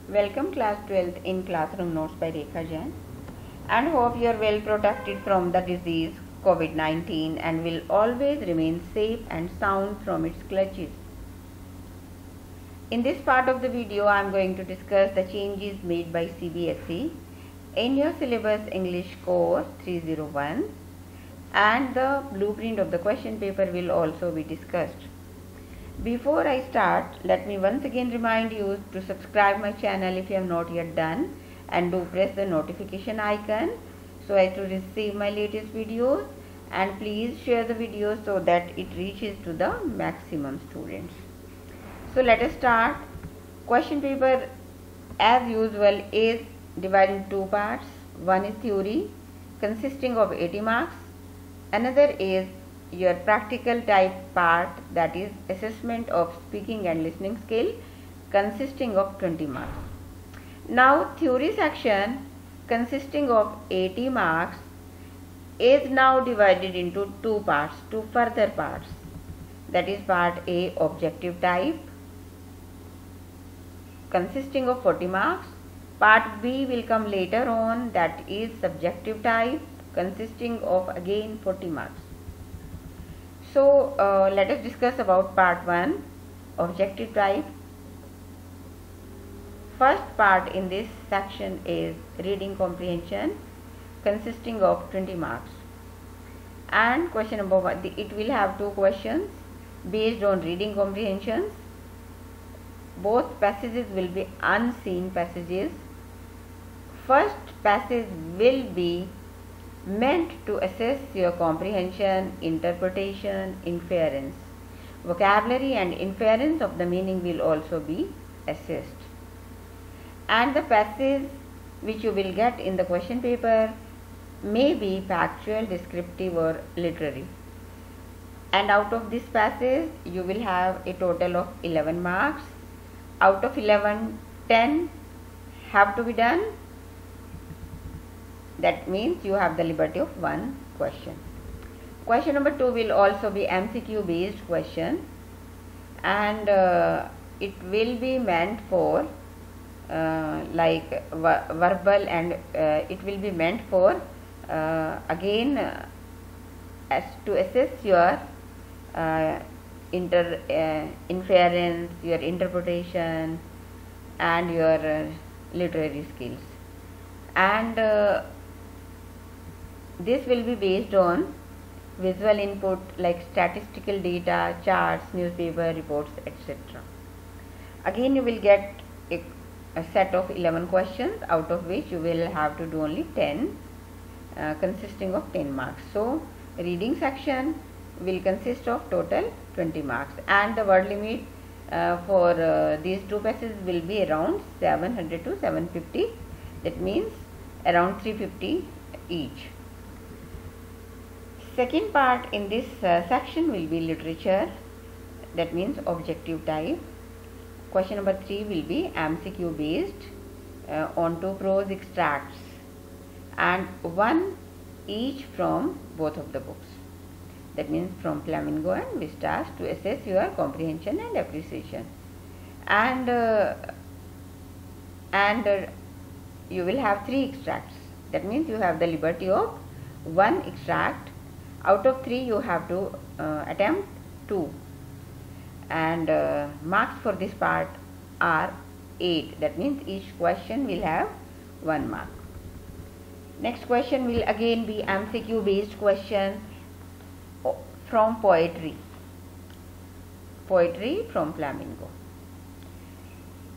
Welcome class 12th in Classroom Notes by Rekha Jain, and hope you are well protected from the disease COVID-19 and will always remain safe and sound from its clutches. In this part of the video, I am going to discuss the changes made by CBSE in your syllabus English course 301, and the blueprint of the question paper will also be discussed. Before I start, let me once again remind you to subscribe my channel if you have not yet done, and do press the notification icon so as to receive my latest videos, and please share the video so that it reaches to the maximum students. So let us start. Question paper as usual is divided into two parts. One is theory consisting of 80 marks. Another is your practical type part, that is assessment of speaking and listening skill, consisting of 20 marks. Now theory section consisting of 80 marks is now divided into two parts, two further parts, that is part A objective type consisting of 40 marks. Part B will come later on, that is subjective type consisting of again 40 marks. So let us discuss about part 1, objective type. First part in this section is reading comprehension consisting of 20 marks. And question number 1, it will have two questions based on reading comprehensions. Both passages will be unseen passages. First passage will be meant to assess your comprehension, interpretation, inference. Vocabulary and inference of the meaning will also be assessed. And the passage which you will get in the question paper may be factual, descriptive or literary. And out of this passage you will have a total of 11 marks. Out of 11, 10 have to be done. That means you have the liberty of one question. Question number 2 will also be MCQ based question, and it will be meant for verbal, and it will be meant for again as to assess your inference, your interpretation and your literary skills. And this will be based on visual input like statistical data, charts, newspaper reports, etc. Again you will get a set of 11 questions, out of which you will have to do only 10 consisting of 10 marks. So reading section will consist of total 20 marks, and the word limit for these two passages will be around 700 to 750, that means around 350 each. Second part in this section will be literature, that means objective type. Question number 3 will be MCQ based on two prose extracts, and one each from both of the books, that means from Flamingo and Vistas, to assess your comprehension and appreciation. And you will have 3 extracts, that means you have the liberty of one extract. Out of 3 you have to attempt 2, and marks for this part are 8, that means each question will have 1 mark. Next question will again be MCQ based question from poetry from Flamingo,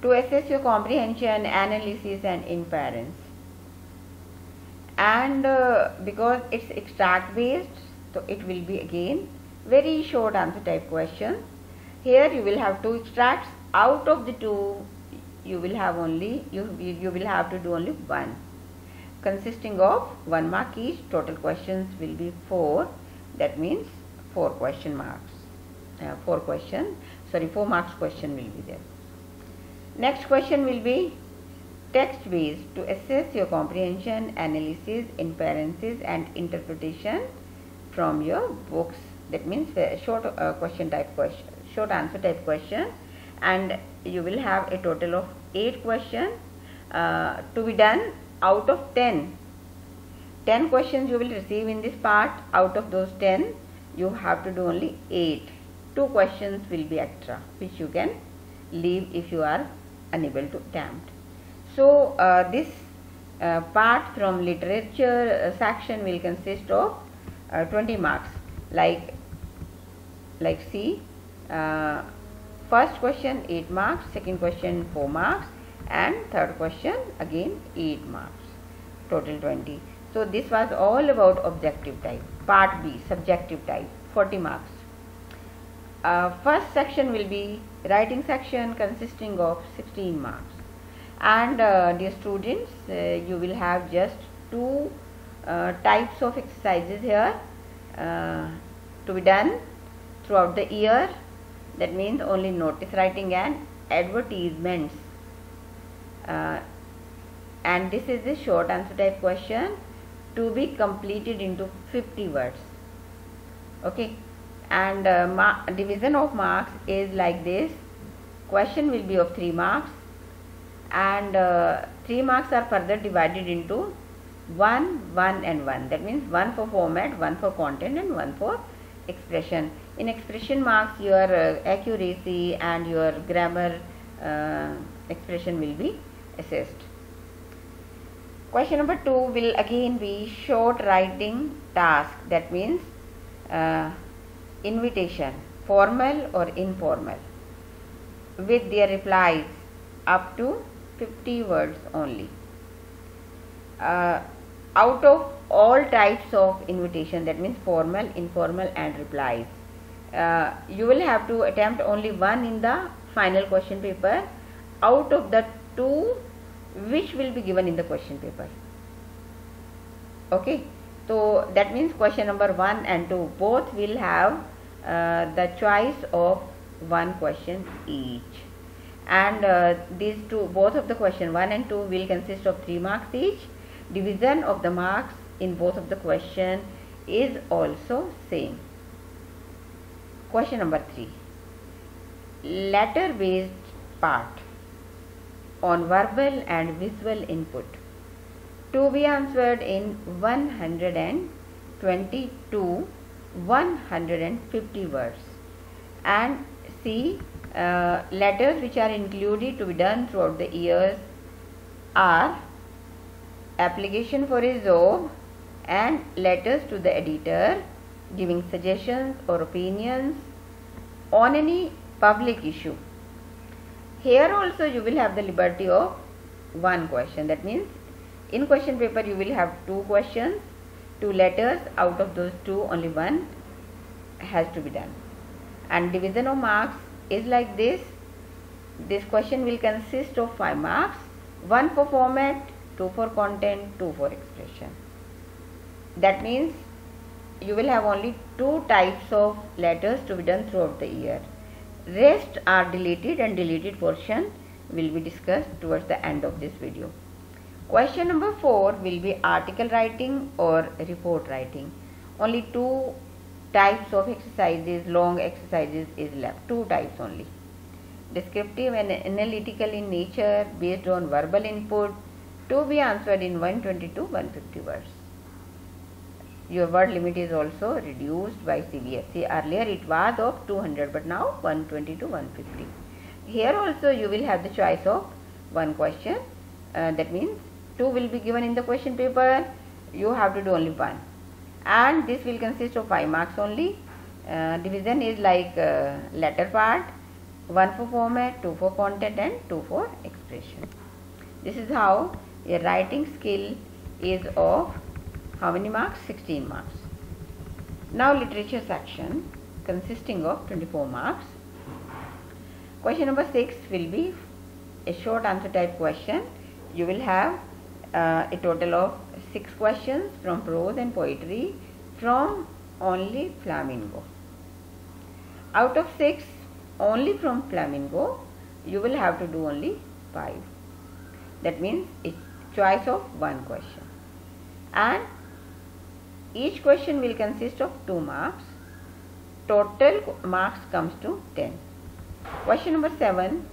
to assess your comprehension, analysis and inference. And because it's extract based, so it will be again very short answer type question. Here you will have 2 extracts. Out of the 2 you will have only you will have to do only 1, consisting of 1 mark each. Total questions will be 4, that means 4 marks question will be there. Next question will be text based, to assess your comprehension, analysis, inferences and interpretation from your books, that means short answer type question, and you will have a total of 8 questions to be done out of 10. 10 questions you will receive in this part. Out of those 10, you have to do only 8. 2 questions will be extra, which you can leave if you are unable to attempt. So this part from literature section will consist of 20 marks. Like see, first question 8 marks, second question 4 marks, and third question again 8 marks, total 20. So this was all about objective type. Part B, subjective type, 40 marks. First section will be writing section consisting of 16 marks. And dear students, you will have just 2 types of exercises here to be done throughout the year. That means only notice writing and advertisements. And this is the short answer type question to be completed into 50 words. Okay. And division of marks is like this. Question will be of 3 marks, and 3 marks are further divided into 1, 1 and 1. That means 1 for format, 1 for content and 1 for expression. In expression marks, your accuracy and your grammar expression will be assessed. Question number 2 will again be short writing task. That means invitation, formal or informal, with their replies up to 50 words only. Out of all types of invitation, that means formal, informal and replies, you will have to attempt only 1 in the final question paper out of the 2 which will be given in the question paper. Okay. So that means question number 1 and 2 both will have the choice of 1 question each, and these two, both of the question 1 and 2 will consist of 3 marks each. Division of the marks in both of the question is also same. Question number 3, letter based part on verbal and visual input, to be answered in 120 to 150 words. And see, letters which are included to be done throughout the years are application for a job and letters to the editor giving suggestions or opinions on any public issue. Here also you will have the liberty of 1 question. That means in question paper you will have 2 questions, 2 letters. Out of those 2 only 1 has to be done. And division of marks is like this. This question will consist of 5 marks, 1 for format, 2 for content, 2 for expression. That means you will have only 2 types of letters to be done throughout the year. Rest are deleted, and deleted portion will be discussed towards the end of this video. Question number 4 will be article writing or report writing. Only 2 types of exercises, long exercises is left. 2 types only. Descriptive and analytical in nature based on verbal input, to be answered in 120 to 150 words. Your word limit is also reduced by CBSE. Earlier it was of 200, but now 120 to 150. Here also you will have the choice of 1 question. That means 2 will be given in the question paper. You have to do only 1. And this will consist of 5 marks only. Division is like letter part, 1 for format, 2 for content and 2 for expression. This is how your writing skill is of how many marks? 16 marks. Now literature section consisting of 24 marks. Question number 6 will be a short answer type question. You will have a total of 6 questions from prose and poetry from only Flamingo. Out of 6 only from Flamingo, you will have to do only 5. That means it's choice of 1 question. And each question will consist of 2 marks. Total marks comes to 10. Question number 7.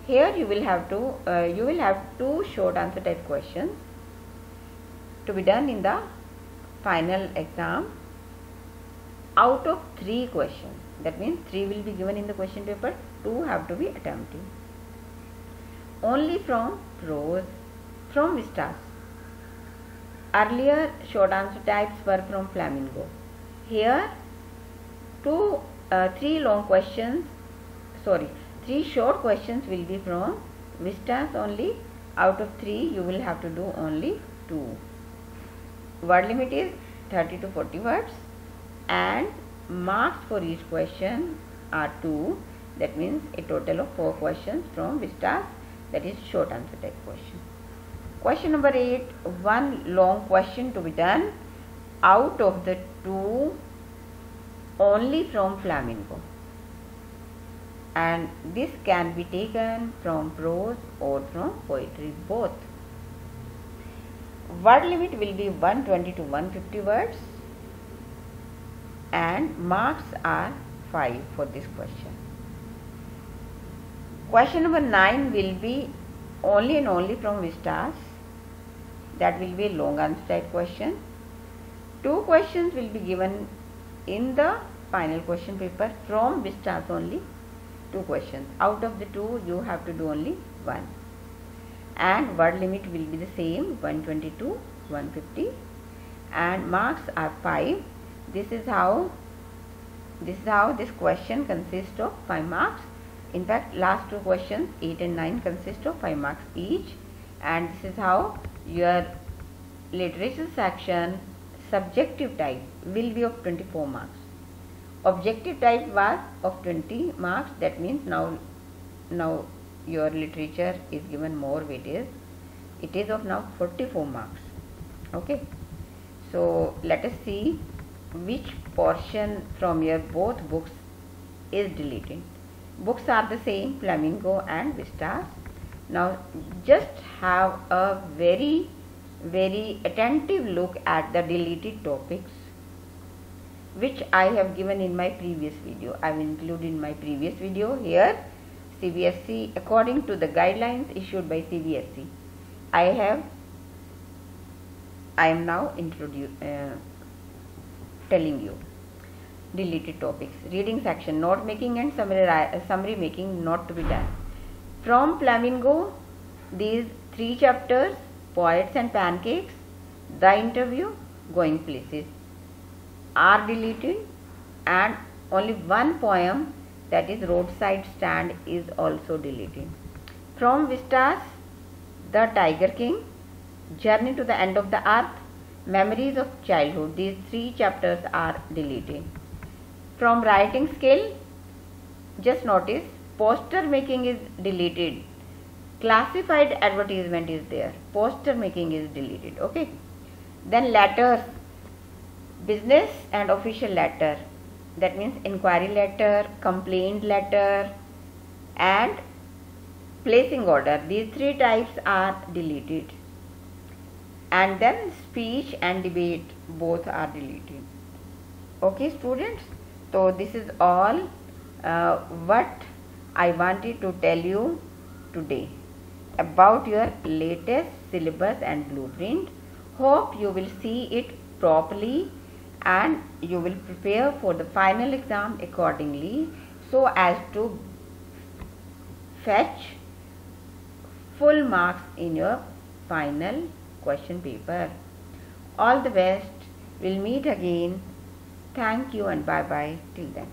Here you will have two short answer type questions to be done in the final exam out of 3 questions. That means 3 will be given in the question paper, 2 have to be attempted. Only from prose, from Vistas. Earlier short answer types were from Flamingo. Here 3 short questions will be from Vistas only. Out of 3 you will have to do only 2. Word limit is 30 to 40 words and marks for each question are 2. That means a total of 4 questions from Vistas, that is short answer type question. Question number 8, one long question to be done out of the 2 only from Flamingo, and this can be taken from prose or from poetry, both. Word limit will be 120 to 150 words and marks are 5 for this question. Question number 9 will be only and only from Vistas. That will be a long answer type question. 2 questions will be given in the final question paper from Vistas only. 2 questions. Out of the 2 you have to do only 1. And word limit will be the same, 120 to 150 and marks are 5. This is how this question consists of 5 marks. In fact, last 2 questions 8 and 9 consist of 5 marks each, and this is how your literature section subjective type will be of 24 marks. Objective type was of 20 marks. That means now your literature is given more weightage. It is of now 44 marks. Okay, so let us see which portion from your both books is deleted. Books are the same, Flamingo and Vistas. Now just have a very attentive look at the deleted topics which I have given in my previous video. I have included in my previous video here. CBSE, according to the guidelines issued by CBSE, I am now telling you deleted topics. Reading section, note making and summary making not to be done. From Flamingo, these 3 chapters, Poets and Pancakes, The Interview, Going Places, are deleted, and only 1 poem, that is Roadside Stand, is also deleted. From Vistas, The Tiger King, Journey to the End of the Earth, Memories of Childhood, these 3 chapters are deleted. From writing skill, just notice poster making is deleted. Classified advertisement is there. Poster making is deleted. Okay. Then letters, business and official letter. That means inquiry letter, complaint letter and placing order. These 3 types are deleted. And then speech and debate, both are deleted. Okay students, so this is all what I wanted to tell you today about your latest syllabus and blueprint. Hope you will see it properly and you will prepare for the final exam accordingly so as to fetch full marks in your final question paper. All the best. We'll meet again. Thank you and bye bye till then.